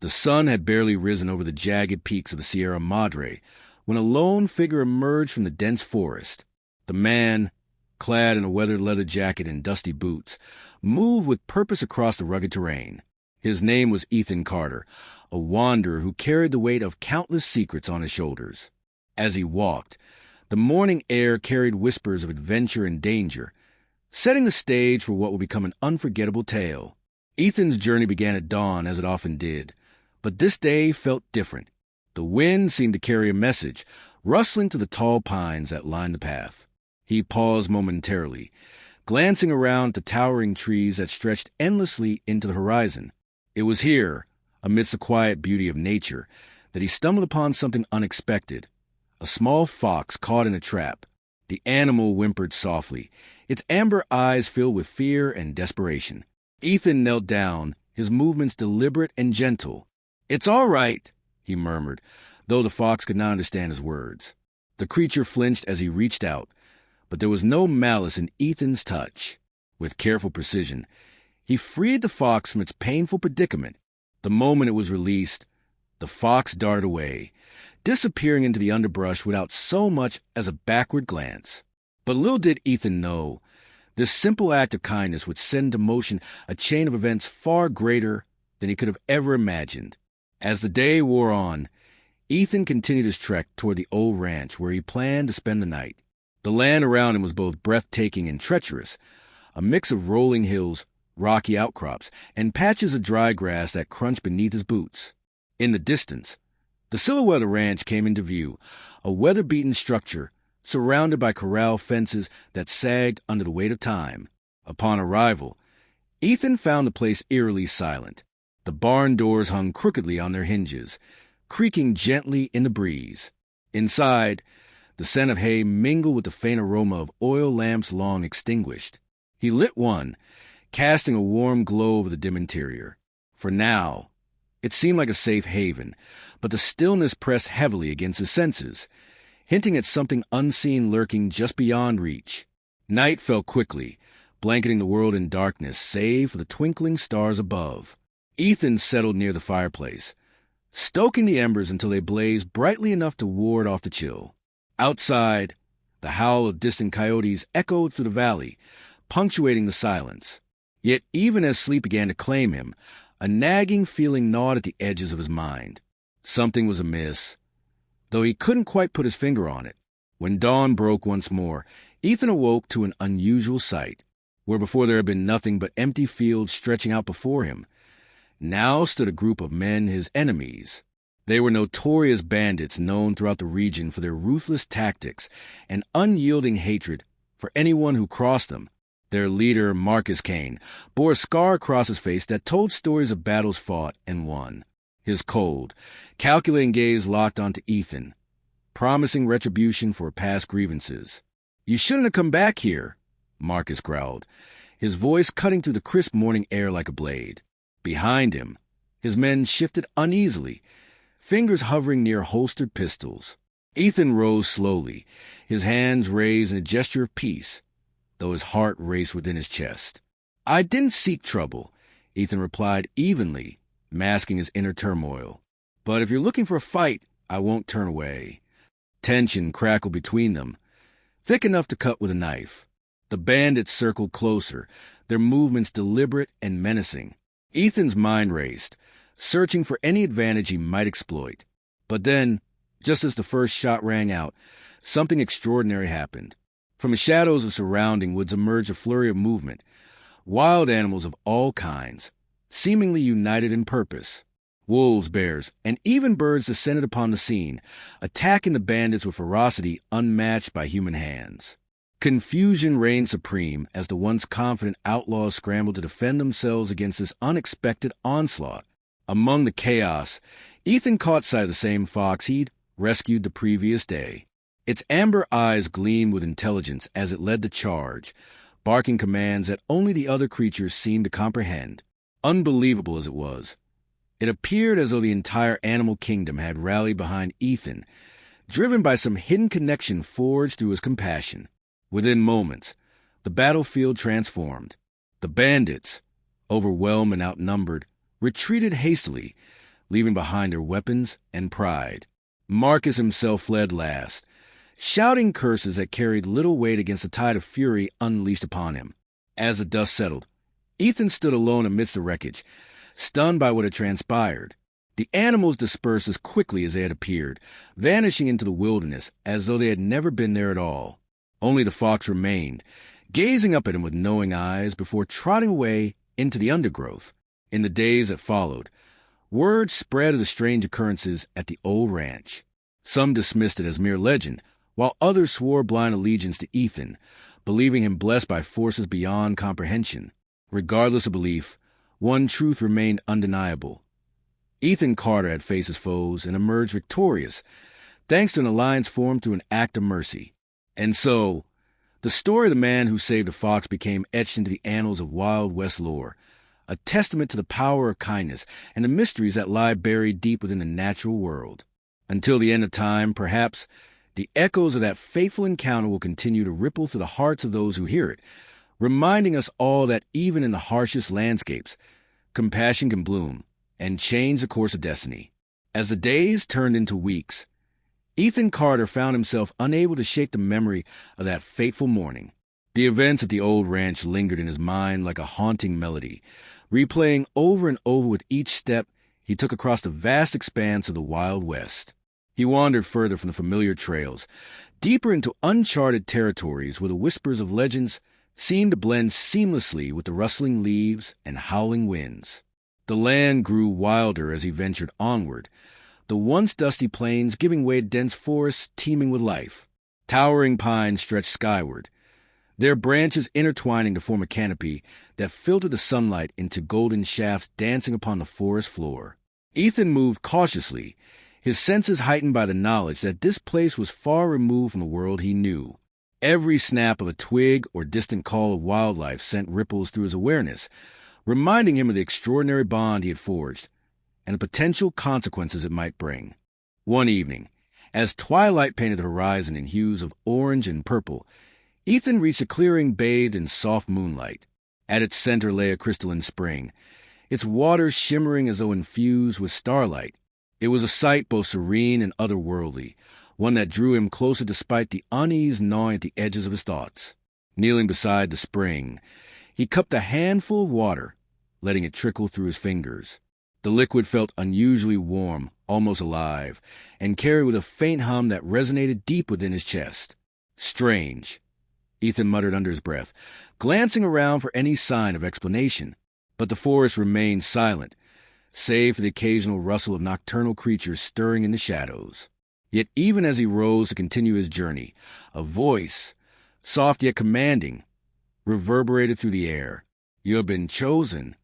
The sun had barely risen over the jagged peaks of the Sierra Madre when a lone figure emerged from the dense forest. The man, clad in a weathered leather jacket and dusty boots, moved with purpose across the rugged terrain. His name was Ethan Carter, a wanderer who carried the weight of countless secrets on his shoulders. As he walked, the morning air carried whispers of adventure and danger, setting the stage for what would become an unforgettable tale. Ethan's journey began at dawn, as it often did, but this day felt different. The wind seemed to carry a message, rustling through the tall pines that lined the path. He paused momentarily, glancing around at the towering trees that stretched endlessly into the horizon. It was here, amidst the quiet beauty of nature, that he stumbled upon something unexpected. A small fox caught in a trap. The animal whimpered softly, its amber eyes filled with fear and desperation. Ethan knelt down, his movements deliberate and gentle. "It's all right," he murmured, though the fox could not understand his words. The creature flinched as he reached out, but there was no malice in Ethan's touch. With careful precision, he freed the fox from its painful predicament. The moment it was released, the fox darted away, disappearing into the underbrush without so much as a backward glance. But little did Ethan know, this simple act of kindness would send into motion a chain of events far greater than he could have ever imagined. As the day wore on, Ethan continued his trek toward the old ranch where he planned to spend the night. The land around him was both breathtaking and treacherous, a mix of rolling hills, rocky outcrops, and patches of dry grass that crunched beneath his boots. In the distance, the silhouette of the ranch came into view, a weather-beaten structure surrounded by corral fences that sagged under the weight of time. Upon arrival, Ethan found the place eerily silent. The barn doors hung crookedly on their hinges, creaking gently in the breeze. Inside, the scent of hay mingled with the faint aroma of oil lamps long extinguished. He lit one, casting a warm glow over the dim interior. For now, it seemed like a safe haven, but the stillness pressed heavily against his senses, hinting at something unseen lurking just beyond reach. Night fell quickly, blanketing the world in darkness save for the twinkling stars above. Ethan settled near the fireplace, stoking the embers until they blazed brightly enough to ward off the chill. Outside, the howl of distant coyotes echoed through the valley, punctuating the silence. Yet even as sleep began to claim him, a nagging feeling gnawed at the edges of his mind. Something was amiss, though he couldn't quite put his finger on it. When dawn broke once more, Ethan awoke to an unusual sight. Where before there had been nothing but empty fields stretching out before him, now stood a group of men, his enemies. They were notorious bandits known throughout the region for their ruthless tactics and unyielding hatred for anyone who crossed them. Their leader, Marcus Kane, bore a scar across his face that told stories of battles fought and won. His cold, calculating gaze locked onto Ethan, promising retribution for past grievances. "You shouldn't have come back here," Marcus growled, his voice cutting through the crisp morning air like a blade. Behind him, his men shifted uneasily, fingers hovering near holstered pistols. Ethan rose slowly, his hands raised in a gesture of peace, though his heart raced within his chest. "I didn't seek trouble," Ethan replied evenly, masking his inner turmoil. "But if you're looking for a fight, I won't turn away." Tension crackled between them, thick enough to cut with a knife. The bandits circled closer, their movements deliberate and menacing. Ethan's mind raced, searching for any advantage he might exploit. But then, just as the first shot rang out, something extraordinary happened. From the shadows of surrounding woods emerged a flurry of movement, wild animals of all kinds, seemingly united in purpose. Wolves, bears, and even birds descended upon the scene, attacking the bandits with ferocity unmatched by human hands. Confusion reigned supreme as the once confident outlaws scrambled to defend themselves against this unexpected onslaught. Among the chaos, Ethan caught sight of the same fox he'd rescued the previous day. Its amber eyes gleamed with intelligence as it led the charge, barking commands that only the other creatures seemed to comprehend. Unbelievable as it was, it appeared as though the entire animal kingdom had rallied behind Ethan, driven by some hidden connection forged through his compassion. Within moments, the battlefield transformed. The bandits, overwhelmed and outnumbered, retreated hastily, leaving behind their weapons and pride. Marcus himself fled last, shouting curses that carried little weight against the tide of fury unleashed upon him. As the dust settled, Ethan stood alone amidst the wreckage, stunned by what had transpired. The animals dispersed as quickly as they had appeared, vanishing into the wilderness as though they had never been there at all. Only the fox remained, gazing up at him with knowing eyes before trotting away into the undergrowth. In the days that followed, word spread of the strange occurrences at the old ranch. Some dismissed it as mere legend, while others swore blind allegiance to Ethan, believing him blessed by forces beyond comprehension. Regardless of belief, one truth remained undeniable. Ethan Carter had faced his foes and emerged victorious, thanks to an alliance formed through an act of mercy. And so, the story of the man who saved the fox became etched into the annals of Wild West lore, a testament to the power of kindness and the mysteries that lie buried deep within the natural world. Until the end of time, perhaps, the echoes of that fateful encounter will continue to ripple through the hearts of those who hear it, reminding us all that even in the harshest landscapes, compassion can bloom and change the course of destiny. As the days turned into weeks, Ethan Carter found himself unable to shake the memory of that fateful morning. The events at the old ranch lingered in his mind like a haunting melody, replaying over and over with each step he took across the vast expanse of the Wild West. He wandered further from the familiar trails, deeper into uncharted territories where the whispers of legends seemed to blend seamlessly with the rustling leaves and howling winds. The land grew wilder as he ventured onward, the once dusty plains giving way to dense forests teeming with life. Towering pines stretched skyward, their branches intertwining to form a canopy that filtered the sunlight into golden shafts dancing upon the forest floor. Ethan moved cautiously, his senses heightened by the knowledge that this place was far removed from the world he knew. Every snap of a twig or distant call of wildlife sent ripples through his awareness, reminding him of the extraordinary bond he had forged and the potential consequences it might bring. One evening, as twilight painted the horizon in hues of orange and purple, Ethan reached a clearing bathed in soft moonlight. At its center lay a crystalline spring, its waters shimmering as though infused with starlight. It was a sight both serene and otherworldly, one that drew him closer despite the unease gnawing at the edges of his thoughts. Kneeling beside the spring, he cupped a handful of water, letting it trickle through his fingers. The liquid felt unusually warm, almost alive, and carried with a faint hum that resonated deep within his chest. Strange, Ethan muttered under his breath, glancing around for any sign of explanation. But the forest remained silent, save for the occasional rustle of nocturnal creatures stirring in the shadows. Yet even as he rose to continue his journey, a voice, soft yet commanding, reverberated through the air. "You have been chosen."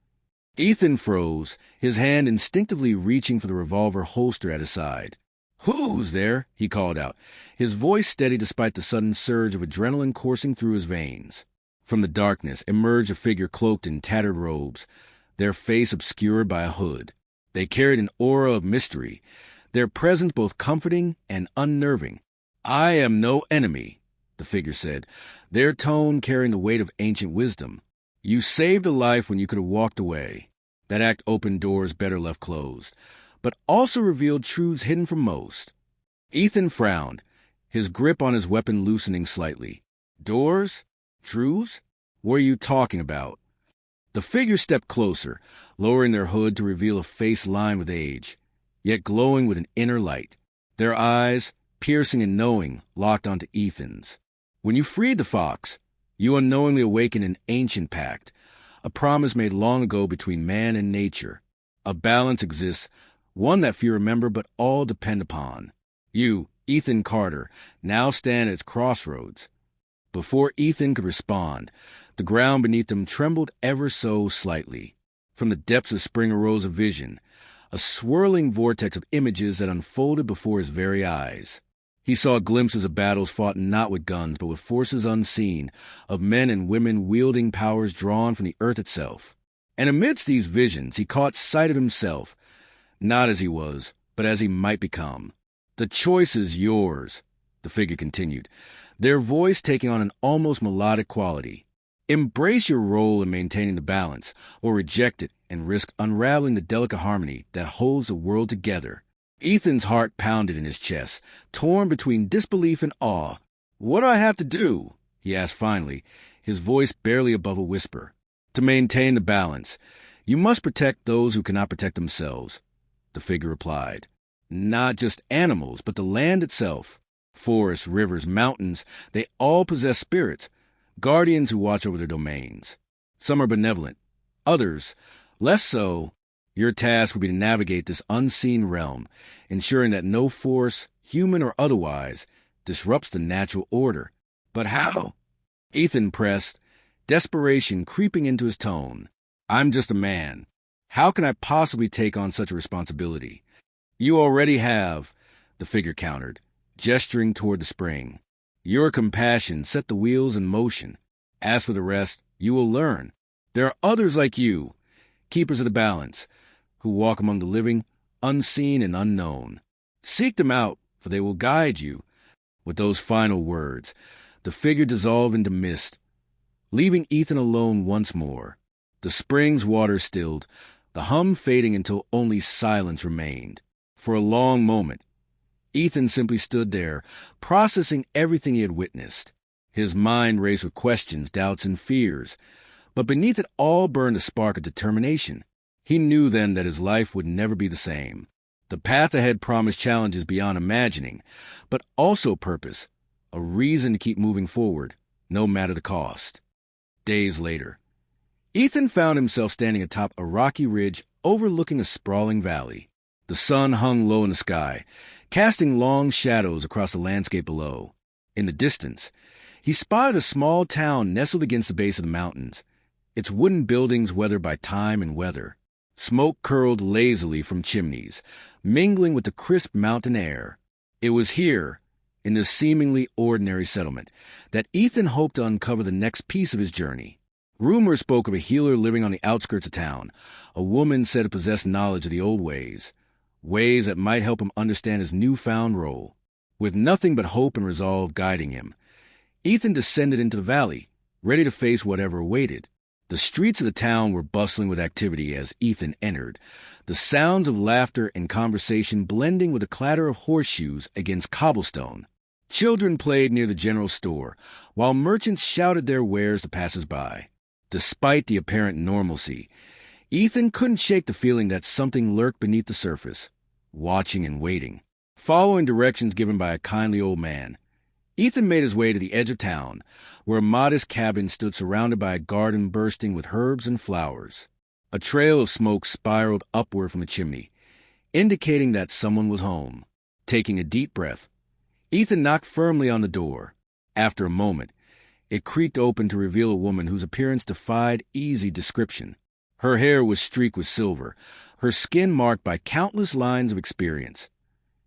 Ethan froze, his hand instinctively reaching for the revolver holster at his side. "Who's there?" he called out, his voice steady despite the sudden surge of adrenaline coursing through his veins. From the darkness emerged a figure cloaked in tattered robes, their face obscured by a hood. They carried an aura of mystery, their presence both comforting and unnerving. "I am no enemy," the figure said, their tone carrying the weight of ancient wisdom. "You saved a life when you could have walked away. That act opened doors better left closed, but also revealed truths hidden from most." Ethan frowned, his grip on his weapon loosening slightly. "Doors? Truths? What are you talking about?" The figure stepped closer, lowering their hood to reveal a face lined with age, yet glowing with an inner light. Their eyes, piercing and knowing, locked onto Ethan's. "When you freed the fox, you unknowingly awakened an ancient pact, a promise made long ago between man and nature. A balance exists, one that few remember but all depend upon. You, Ethan Carter, now stand at its crossroads." Before Ethan could respond, the ground beneath them trembled ever so slightly. From the depths of spring arose a vision, a swirling vortex of images that unfolded before his very eyes. He saw glimpses of battles fought not with guns but with forces unseen, of men and women wielding powers drawn from the earth itself. And amidst these visions he caught sight of himself, not as he was, but as he might become. "The choice is yours," the figure continued, their voice taking on an almost melodic quality. "Embrace your role in maintaining the balance, or reject it and risk unraveling the delicate harmony that holds the world together. Ethan's heart pounded in his chest, torn between disbelief and awe. "What do I have to do?" he asked finally, his voice barely above a whisper. "To maintain the balance. You must protect those who cannot protect themselves," the figure replied. "Not just animals, but the land itself. Forests, rivers, mountains, they all possess spirits, guardians who watch over their domains. Some are benevolent, others less so. Your task will be to navigate this unseen realm, ensuring that no force, human or otherwise, disrupts the natural order." "But how?" Ethan pressed, desperation creeping into his tone. "I'm just a man. How can I possibly take on such a responsibility?" "You already have," the figure countered, gesturing toward the spring. "Your compassion set the wheels in motion. As for the rest, you will learn. There are others like you, keepers of the balance, who walk among the living, unseen and unknown. Seek them out, for they will guide you." With those final words, the figure dissolved into mist, leaving Ethan alone once more. The spring's water stilled, the hum fading until only silence remained. For a long moment, Ethan simply stood there, processing everything he had witnessed. His mind raced with questions, doubts, and fears. But beneath it all burned a spark of determination. He knew then that his life would never be the same. The path ahead promised challenges beyond imagining, but also purpose, a reason to keep moving forward, no matter the cost. Days later, Ethan found himself standing atop a rocky ridge overlooking a sprawling valley. The sun hung low in the sky, casting long shadows across the landscape below. In the distance, he spotted a small town nestled against the base of the mountains, its wooden buildings weathered by time and weather. Smoke curled lazily from chimneys, mingling with the crisp mountain air. It was here, in this seemingly ordinary settlement, that Ethan hoped to uncover the next piece of his journey. Rumor spoke of a healer living on the outskirts of town, a woman said to possess knowledge of the old ways that might help him understand his newfound role. With nothing but hope and resolve guiding him, Ethan descended into the valley, ready to face whatever awaited. The streets of the town were bustling with activity as Ethan entered, the sounds of laughter and conversation blending with the clatter of horseshoes against cobblestone. Children played near the general store, while merchants shouted their wares to passers-by. Despite the apparent normalcy, Ethan couldn't shake the feeling that something lurked beneath the surface, watching and waiting. Following directions given by a kindly old man, Ethan made his way to the edge of town, where a modest cabin stood surrounded by a garden bursting with herbs and flowers. A trail of smoke spiraled upward from the chimney, indicating that someone was home. Taking a deep breath, Ethan knocked firmly on the door. After a moment, it creaked open to reveal a woman whose appearance defied easy description. Her hair was streaked with silver, her skin marked by countless lines of experience.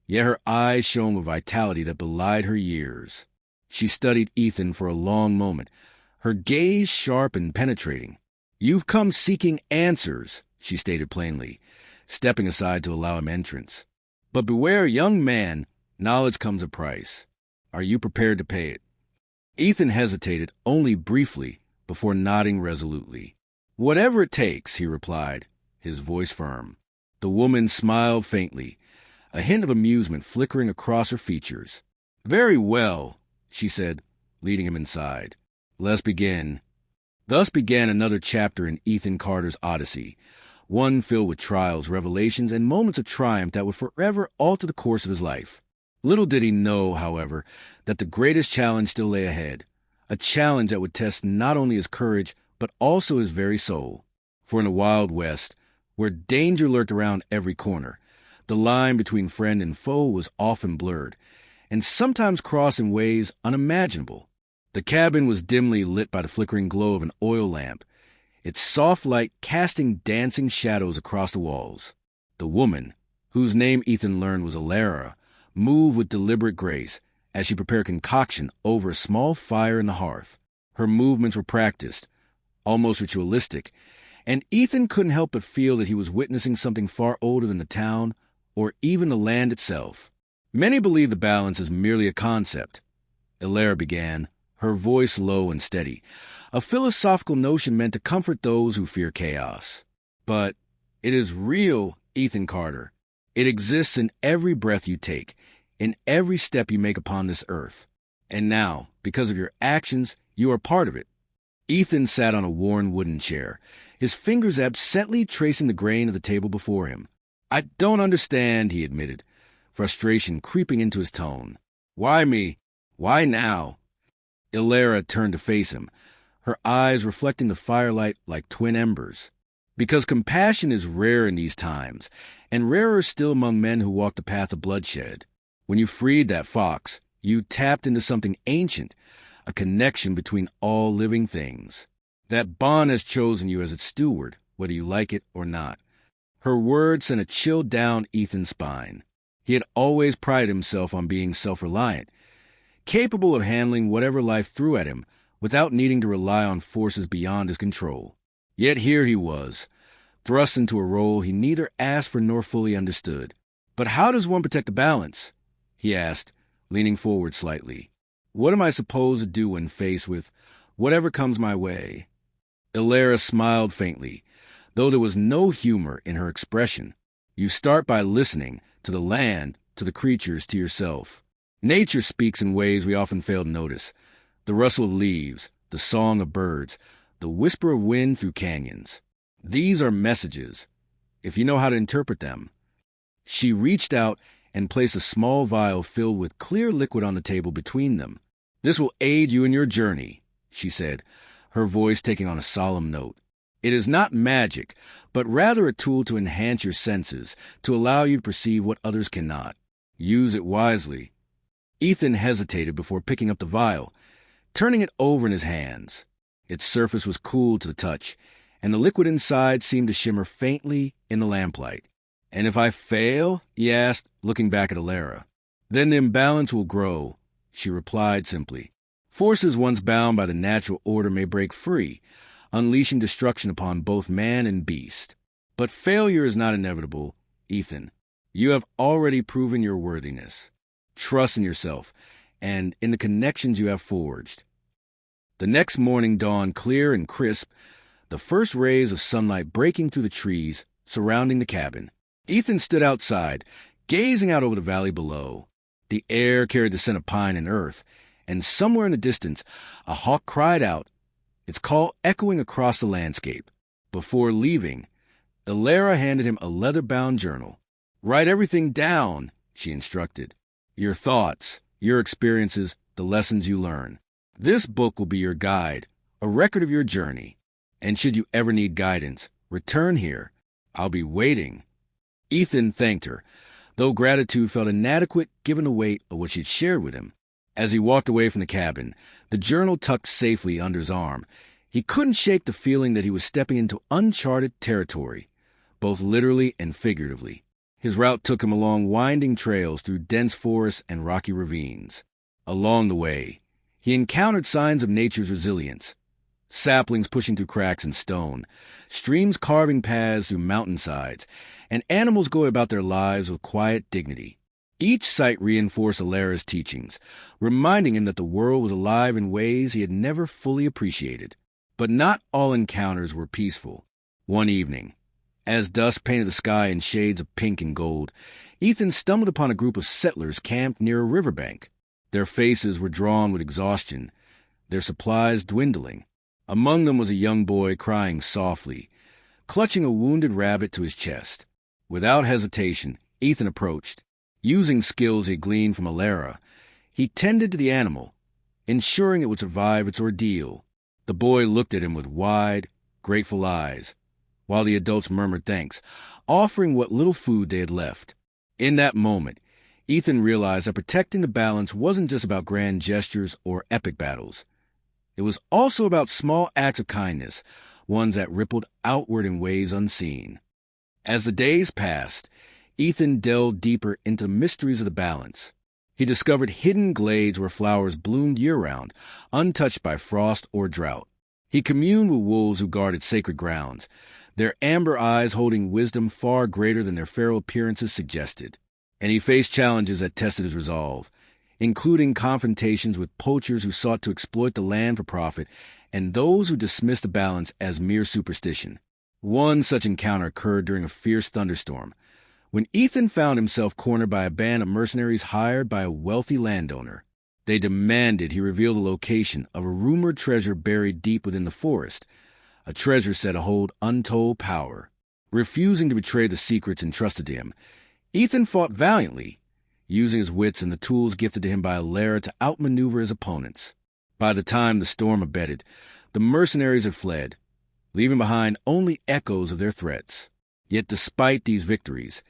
Yet her eyes shone with vitality that belied her years. She studied Ethan for a long moment, her gaze sharp and penetrating. "You've come seeking answers," she stated plainly, stepping aside to allow him entrance. "But beware, young man, knowledge comes at a price. Are you prepared to pay it?" Ethan hesitated only briefly before nodding resolutely. "Whatever it takes," he replied, his voice firm. The woman smiled faintly, a hint of amusement flickering across her features. "Very well," she said, leading him inside. "Let's begin." Thus began another chapter in Ethan Carter's Odyssey, one filled with trials, revelations, and moments of triumph that would forever alter the course of his life. Little did he know, however, that the greatest challenge still lay ahead, a challenge that would test not only his courage, but also his very soul. For in the Wild West, where danger lurked around every corner, the line between friend and foe was often blurred, and sometimes crossed in ways unimaginable. The cabin was dimly lit by the flickering glow of an oil lamp, its soft light casting dancing shadows across the walls. The woman, whose name Ethan learned was Alara, moved with deliberate grace as she prepared concoction over a small fire in the hearth. Her movements were practiced, almost ritualistic, and Ethan couldn't help but feel that he was witnessing something far older than the town or even the land itself. "Many believe the balance is merely a concept," Alara began, her voice low and steady, "a philosophical notion meant to comfort those who fear chaos. But it is real, Ethan Carter. It exists in every breath you take, in every step you make upon this earth. And now, because of your actions, you are part of it. Ethan sat on a worn wooden chair, his fingers absently tracing the grain of the table before him. I don't understand, he admitted, frustration creeping into his tone. Why me? Why now? Ilera turned to face him, her eyes reflecting the firelight like twin embers. Because compassion is rare in these times, and rarer still among men who walk the path of bloodshed. When you freed that fox, you tapped into something ancient, a connection between all living things. That bond has chosen you as its steward, whether you like it or not. Her words sent a chill down Ethan's spine. He had always prided himself on being self-reliant, capable of handling whatever life threw at him without needing to rely on forces beyond his control. Yet here he was, thrust into a role he neither asked for nor fully understood. But how does one protect the balance? He asked, leaning forward slightly. What am I supposed to do when faced with whatever comes my way? Ilera smiled faintly, though there was no humor in her expression. You start by listening to the land, to the creatures, to yourself. Nature speaks in ways we often fail to notice. The rustle of leaves, the song of birds, the whisper of wind through canyons. These are messages, if you know how to interpret them. She reached out and placed a small vial filled with clear liquid on the table between them. This will aid you in your journey, she said, her voice taking on a solemn note. It is not magic, but rather a tool to enhance your senses, to allow you to perceive what others cannot. Use it wisely. Ethan hesitated before picking up the vial, turning it over in his hands. Its surface was cool to the touch, and the liquid inside seemed to shimmer faintly in the lamplight. And if I fail? He asked, looking back at Ilera. Then the imbalance will grow, she replied simply. Forces once bound by the natural order may break free, unleashing destruction upon both man and beast. But failure is not inevitable, Ethan. You have already proven your worthiness. Trust in yourself and in the connections you have forged. The next morning dawned clear and crisp, the first rays of sunlight breaking through the trees surrounding the cabin. Ethan stood outside, gazing out over the valley below. The air carried the scent of pine and earth, and somewhere in the distance a hawk cried out, its call echoing across the landscape. Before leaving, Ilera handed him a leather-bound journal. Write everything down, she instructed. Your thoughts, your experiences, the lessons you learn. This book will be your guide, a record of your journey. And should you ever need guidance, return here. I'll be waiting. Ethan thanked her, though gratitude felt inadequate given the weight of what she'd shared with him. As he walked away from the cabin, the journal tucked safely under his arm, he couldn't shake the feeling that he was stepping into uncharted territory, both literally and figuratively. His route took him along winding trails through dense forests and rocky ravines. Along the way, he encountered signs of nature's resilience. Saplings pushing through cracks in stone, streams carving paths through mountainsides, and animals going about their lives with quiet dignity. Each sight reinforced Ilera's teachings, reminding him that the world was alive in ways he had never fully appreciated. But not all encounters were peaceful. One evening, as dusk painted the sky in shades of pink and gold, Ethan stumbled upon a group of settlers camped near a riverbank. Their faces were drawn with exhaustion, their supplies dwindling. Among them was a young boy crying softly, clutching a wounded rabbit to his chest. Without hesitation, Ethan approached. Using skills he gleaned from Ilera, he tended to the animal, ensuring it would survive its ordeal. The boy looked at him with wide, grateful eyes, while the adults murmured thanks, offering what little food they had left. In that moment, Ethan realized that protecting the balance wasn't just about grand gestures or epic battles. It was also about small acts of kindness, ones that rippled outward in ways unseen. As the days passed, Ethan delved deeper into the mysteries of the balance. He discovered hidden glades where flowers bloomed year-round, untouched by frost or drought. He communed with wolves who guarded sacred grounds, their amber eyes holding wisdom far greater than their feral appearances suggested. And he faced challenges that tested his resolve, including confrontations with poachers who sought to exploit the land for profit and those who dismissed the balance as mere superstition. One such encounter occurred during a fierce thunderstorm, when Ethan found himself cornered by a band of mercenaries hired by a wealthy landowner. They demanded he reveal the location of a rumored treasure buried deep within the forest, a treasure said to hold untold power. Refusing to betray the secrets entrusted to him, Ethan fought valiantly, using his wits and the tools gifted to him by Alara to outmaneuver his opponents. By the time the storm abated, the mercenaries had fled, leaving behind only echoes of their threats. Yet despite these victories,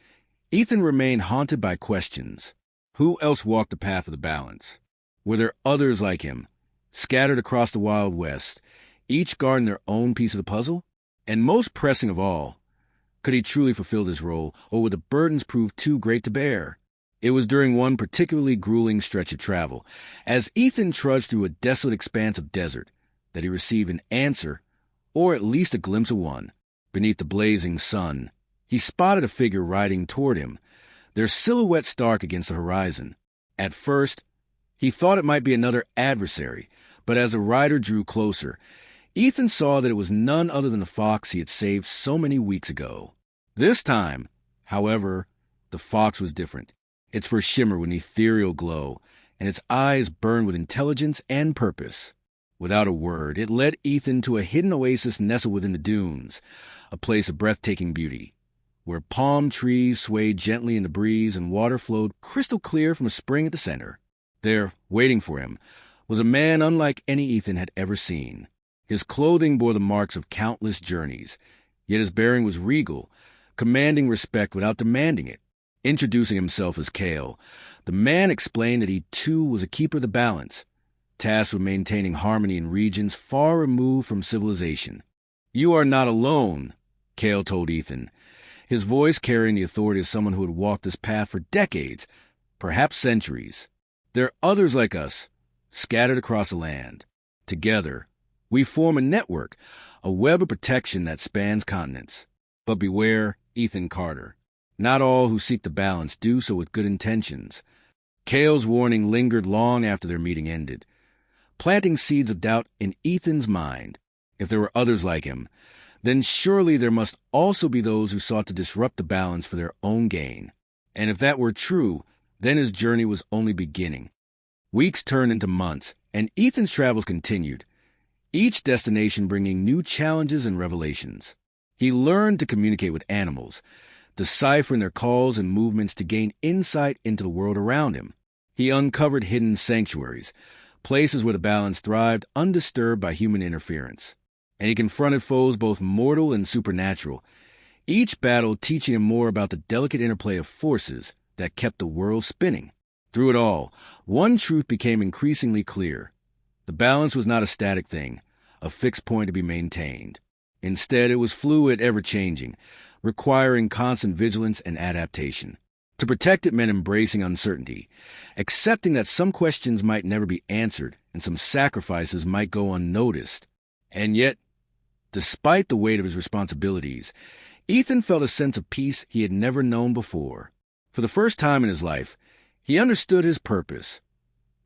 Ethan remained haunted by questions. Who else walked the path of the balance? Were there others like him, scattered across the Wild West, each guarding their own piece of the puzzle? And most pressing of all, could he truly fulfill this role, or would the burdens prove too great to bear? It was during one particularly grueling stretch of travel, as Ethan trudged through a desolate expanse of desert, that he received an answer, or at least a glimpse of one. Beneath the blazing sun, he spotted a figure riding toward him, their silhouette stark against the horizon. At first, he thought it might be another adversary, but as the rider drew closer, Ethan saw that it was none other than the fox he had saved so many weeks ago. This time, however, the fox was different. Its fur shimmered with an ethereal glow, and its eyes burned with intelligence and purpose. Without a word, it led Ethan to a hidden oasis nestled within the dunes, a place of breathtaking beauty, where palm trees swayed gently in the breeze and water flowed crystal clear from a spring at the center. There, waiting for him, was a man unlike any Ethan had ever seen. His clothing bore the marks of countless journeys, yet his bearing was regal, commanding respect without demanding it. Introducing himself as Kale, the man explained that he too was a keeper of the balance, tasked with maintaining harmony in regions far removed from civilization. "You are not alone," Kale told Ethan, his voice carrying the authority of someone who had walked this path for decades, perhaps centuries. "There are others like us, scattered across the land. Together, we form a network, a web of protection that spans continents. But beware, Ethan Carter. Not all who seek the balance do so with good intentions." Kale's warning lingered long after their meeting ended, planting seeds of doubt in Ethan's mind. If there were others like him, then surely there must also be those who sought to disrupt the balance for their own gain. And if that were true, then his journey was only beginning. Weeks turned into months, and Ethan's travels continued, each destination bringing new challenges and revelations. He learned to communicate with animals, deciphering their calls and movements to gain insight into the world around him. He uncovered hidden sanctuaries, places where the balance thrived undisturbed by human interference. And he confronted foes both mortal and supernatural, each battle teaching him more about the delicate interplay of forces that kept the world spinning. Through it all, one truth became increasingly clear. The balance was not a static thing, a fixed point to be maintained. Instead, it was fluid, ever-changing, requiring constant vigilance and adaptation. To protect it meant embracing uncertainty, accepting that some questions might never be answered and some sacrifices might go unnoticed. And yet, despite the weight of his responsibilities, Ethan felt a sense of peace he had never known before. For the first time in his life, he understood his purpose,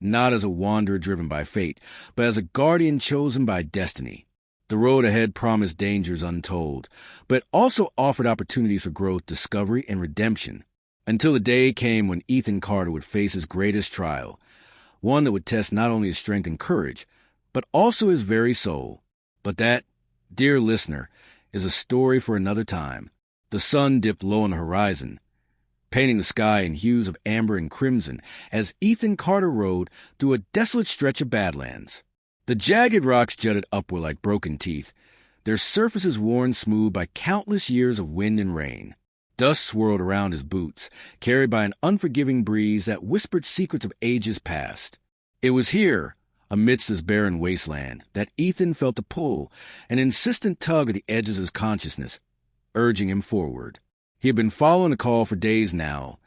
not as a wanderer driven by fate, but as a guardian chosen by destiny. The road ahead promised dangers untold, but also offered opportunities for growth, discovery, and redemption, until the day came when Ethan Carter would face his greatest trial, one that would test not only his strength and courage, but also his very soul. But that, dear listener, is a story for another time. The sun dipped low on the horizon, painting the sky in hues of amber and crimson as Ethan Carter rode through a desolate stretch of badlands. The jagged rocks jutted upward like broken teeth, their surfaces worn smooth by countless years of wind and rain. Dust swirled around his boots, carried by an unforgiving breeze that whispered secrets of ages past. It was here, amidst this barren wasteland, that Ethan felt a pull, an insistent tug at the edges of his consciousness, urging him forward. He had been following the call for days now,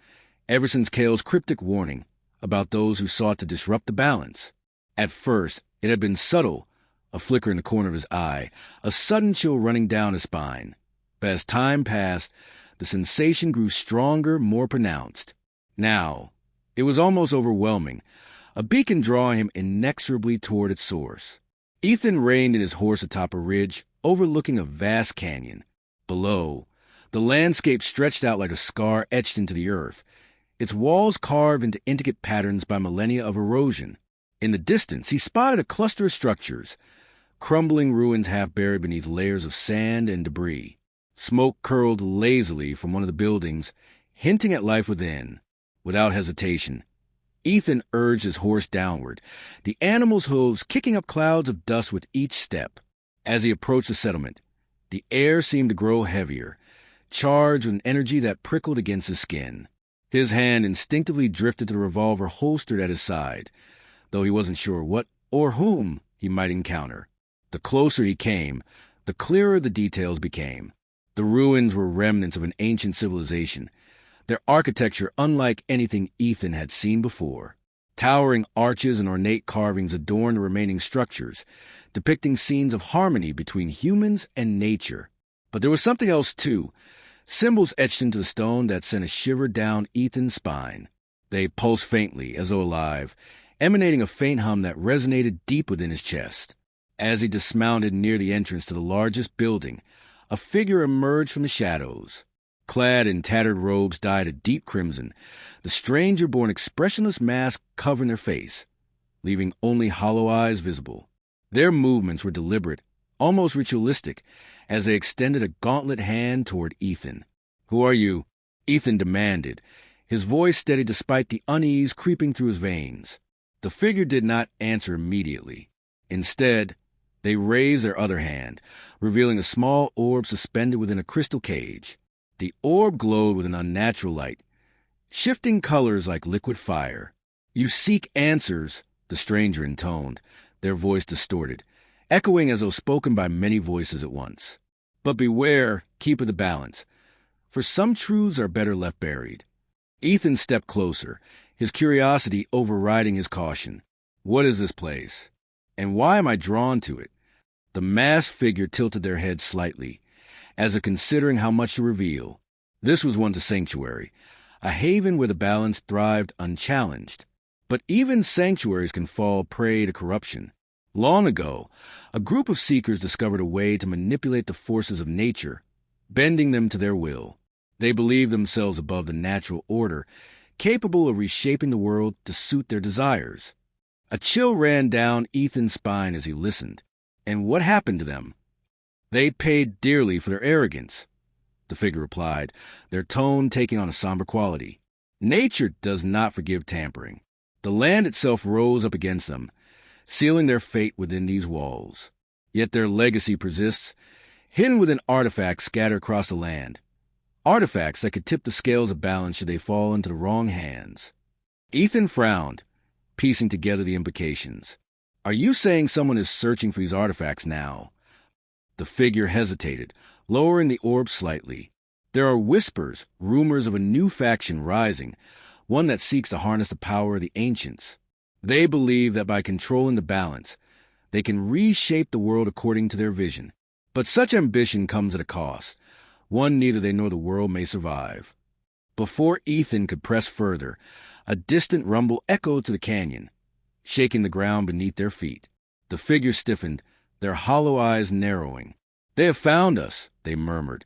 ever since Kale's cryptic warning about those who sought to disrupt the balance. At first, it had been subtle, a flicker in the corner of his eye, a sudden chill running down his spine. But as time passed, the sensation grew stronger, more pronounced. Now, it was almost overwhelming, a beacon drawing him inexorably toward its source. Ethan reined in his horse atop a ridge, overlooking a vast canyon, Below, the landscape stretched out like a scar etched into the earth, its walls carved into intricate patterns by millennia of erosion. In the distance, he spotted a cluster of structures, crumbling ruins half buried beneath layers of sand and debris. Smoke curled lazily from one of the buildings, hinting at life within. Without hesitation, Ethan urged his horse downward, the animal's hooves kicking up clouds of dust with each step. As he approached the settlement, the air seemed to grow heavier, charged with an energy that prickled against his skin. His hand instinctively drifted to the revolver holstered at his side, though he wasn't sure what or whom he might encounter. The closer he came, the clearer the details became. The ruins were remnants of an ancient civilization, their architecture unlike anything Ethan had seen before. Towering arches and ornate carvings adorned the remaining structures, depicting scenes of harmony between humans and nature. But there was something else, too, symbols etched into the stone that sent a shiver down Ethan's spine. They pulsed faintly, as though alive, emanating a faint hum that resonated deep within his chest. As he dismounted near the entrance to the largest building, a figure emerged from the shadows. Clad in tattered robes dyed a deep crimson, the stranger bore an expressionless mask covering their face, leaving only hollow eyes visible. Their movements were deliberate, almost ritualistic, as they extended a gauntlet hand toward Ethan. "Who are you?" Ethan demanded, his voice steady despite the unease creeping through his veins. The figure did not answer immediately. Instead, they raised their other hand, revealing a small orb suspended within a crystal cage. The orb glowed with an unnatural light, shifting colors like liquid fire. "You seek answers," the stranger intoned, their voice distorted, echoing as though spoken by many voices at once. "But beware, keeper the balance, for some truths are better left buried." Ethan stepped closer, his curiosity overriding his caution. "What is this place? And why am I drawn to it?" The masked figure tilted their head slightly, as if considering how much to reveal. This was once a sanctuary, a haven where the balance thrived unchallenged. But even sanctuaries can fall prey to corruption. Long ago, a group of seekers discovered a way to manipulate the forces of nature, bending them to their will. They believed themselves above the natural order, capable of reshaping the world to suit their desires. A chill ran down Ethan's spine as he listened. And what happened to them? "They paid dearly for their arrogance," the figure replied, their tone taking on a somber quality. "Nature does not forgive tampering. The land itself rose up against them, sealing their fate within these walls. Yet their legacy persists, hidden within artifacts scattered across the land. Artifacts that could tip the scales of balance should they fall into the wrong hands." Ethan frowned, piecing together the implications. "Are you saying someone is searching for these artifacts now?" The figure hesitated, lowering the orb slightly. "There are whispers, rumors of a new faction rising, one that seeks to harness the power of the ancients. They believe that by controlling the balance, they can reshape the world according to their vision. But such ambition comes at a cost, one neither they nor the world may survive." Before Ethan could press further, a distant rumble echoed to the canyon, shaking the ground beneath their feet. The figure stiffened, their hollow eyes narrowing. "They have found us," they murmured,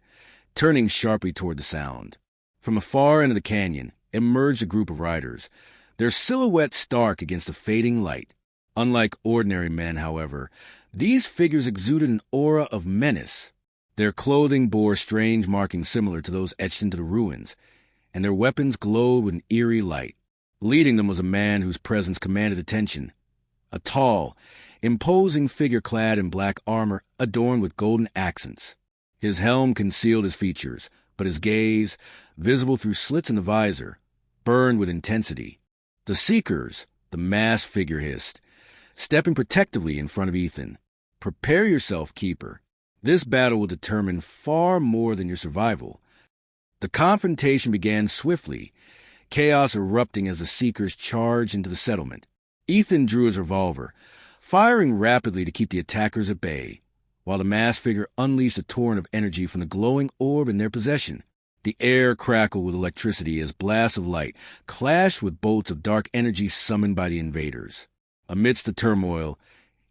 turning sharply toward the sound. From the far end of the canyon emerged a group of riders, their silhouettes stark against the fading light. Unlike ordinary men, however, these figures exuded an aura of menace. Their clothing bore strange markings similar to those etched into the ruins, and their weapons glowed with an eerie light. Leading them was a man whose presence commanded attention. A tall, imposing figure clad in black armor adorned with golden accents. His helm concealed his features, but his gaze, visible through slits in the visor, burned with intensity. "The Seekers," the masked figure hissed, stepping protectively in front of Ethan. "Prepare yourself, Keeper. This battle will determine far more than your survival." The confrontation began swiftly, chaos erupting as the Seekers charged into the settlement. Ethan drew his revolver, firing rapidly to keep the attackers at bay, while the masked figure unleashed a torrent of energy from the glowing orb in their possession. The air crackled with electricity as blasts of light clashed with bolts of dark energy summoned by the invaders. Amidst the turmoil,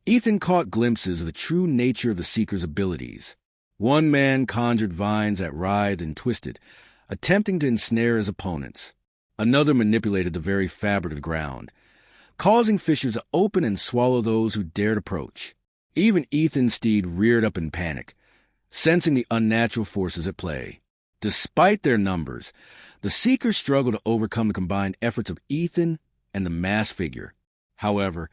Ethan caught glimpses of the true nature of the Seeker's abilities. One man conjured vines that writhed and twisted, attempting to ensnare his opponents. Another manipulated the very fabric of the ground, causing fissures to open and swallow those who dared approach. Even Ethan's steed reared up in panic, sensing the unnatural forces at play. Despite their numbers, the Seekers struggled to overcome the combined efforts of Ethan and the masked figure. However,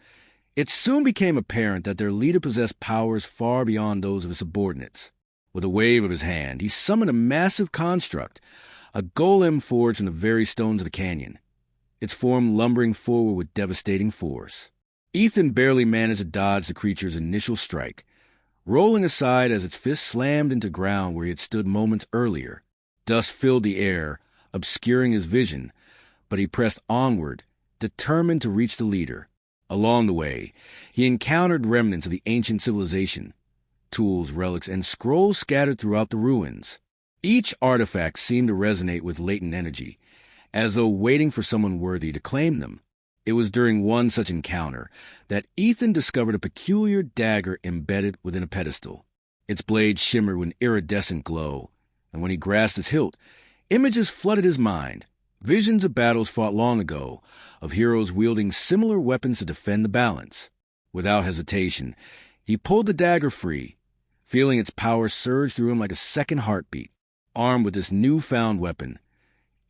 it soon became apparent that their leader possessed powers far beyond those of his subordinates. With a wave of his hand, he summoned a massive construct, a golem forged from the very stones of the canyon, its form lumbering forward with devastating force. Ethan barely managed to dodge the creature's initial strike, rolling aside as its fist slammed into ground where he had stood moments earlier. Dust filled the air, obscuring his vision, but he pressed onward, determined to reach the leader. Along the way, he encountered remnants of the ancient civilization, tools, relics, and scrolls scattered throughout the ruins. Each artifact seemed to resonate with latent energy, as though waiting for someone worthy to claim them. It was during one such encounter that Ethan discovered a peculiar dagger embedded within a pedestal. Its blade shimmered with an iridescent glow, and when he grasped its hilt, images flooded his mind, visions of battles fought long ago, of heroes wielding similar weapons to defend the balance. Without hesitation, he pulled the dagger free, feeling its power surge through him like a second heartbeat. Armed with this newfound weapon,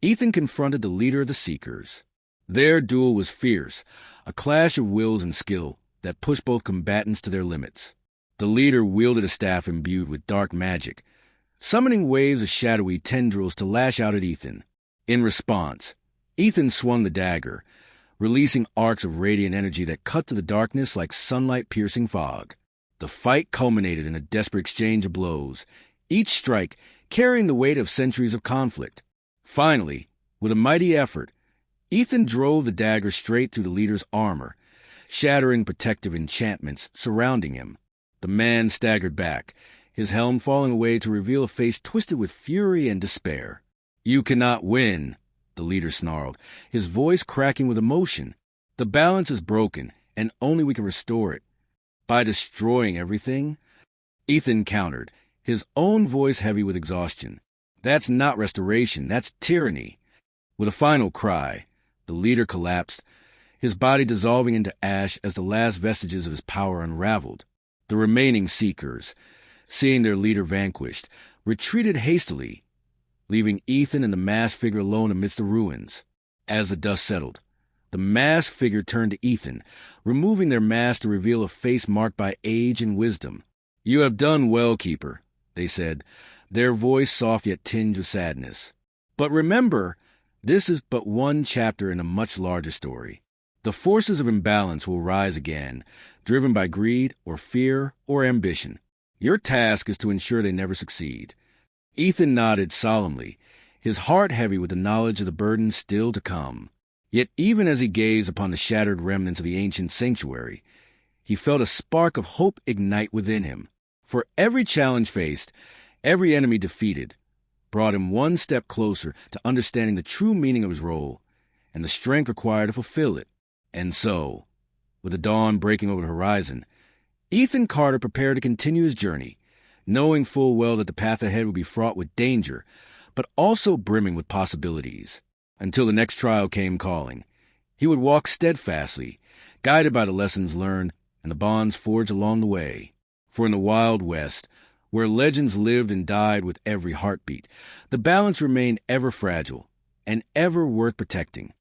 Ethan confronted the leader of the Seekers. Their duel was fierce, a clash of wills and skill that pushed both combatants to their limits. The leader wielded a staff imbued with dark magic, summoning waves of shadowy tendrils to lash out at Ethan. In response, Ethan swung the dagger, releasing arcs of radiant energy that cut through the darkness like sunlight-piercing fog. The fight culminated in a desperate exchange of blows, each strike carrying the weight of centuries of conflict. Finally, with a mighty effort, Ethan drove the dagger straight through the leader's armor, shattering protective enchantments surrounding him. The man staggered back, his helm falling away to reveal a face twisted with fury and despair. "You cannot win," the leader snarled, his voice cracking with emotion. "The balance is broken, and only we can restore it. By destroying everything?" Ethan countered, his own voice heavy with exhaustion. "That's not restoration, that's tyranny." With a final cry, the leader collapsed, his body dissolving into ash as the last vestiges of his power unraveled. The remaining Seekers, seeing their leader vanquished, retreated hastily, leaving Ethan and the masked figure alone amidst the ruins. As the dust settled, the masked figure turned to Ethan, removing their mask to reveal a face marked by age and wisdom. "You have done well, Keeper," they said, their voice soft yet tinged with sadness. "But remember, this is but one chapter in a much larger story. The forces of imbalance will rise again, driven by greed or fear or ambition. Your task is to ensure they never succeed." Ethan nodded solemnly, his heart heavy with the knowledge of the burden still to come. Yet even as he gazed upon the shattered remnants of the ancient sanctuary, he felt a spark of hope ignite within him. For every challenge faced, every enemy defeated, brought him one step closer to understanding the true meaning of his role and the strength required to fulfill it. And so, with the dawn breaking over the horizon, Ethan Carter prepared to continue his journey, knowing full well that the path ahead would be fraught with danger, but also brimming with possibilities. Until the next trial came calling, he would walk steadfastly, guided by the lessons learned and the bonds forged along the way. For in the Wild West, where legends lived and died with every heartbeat, the balance remained ever fragile and ever worth protecting.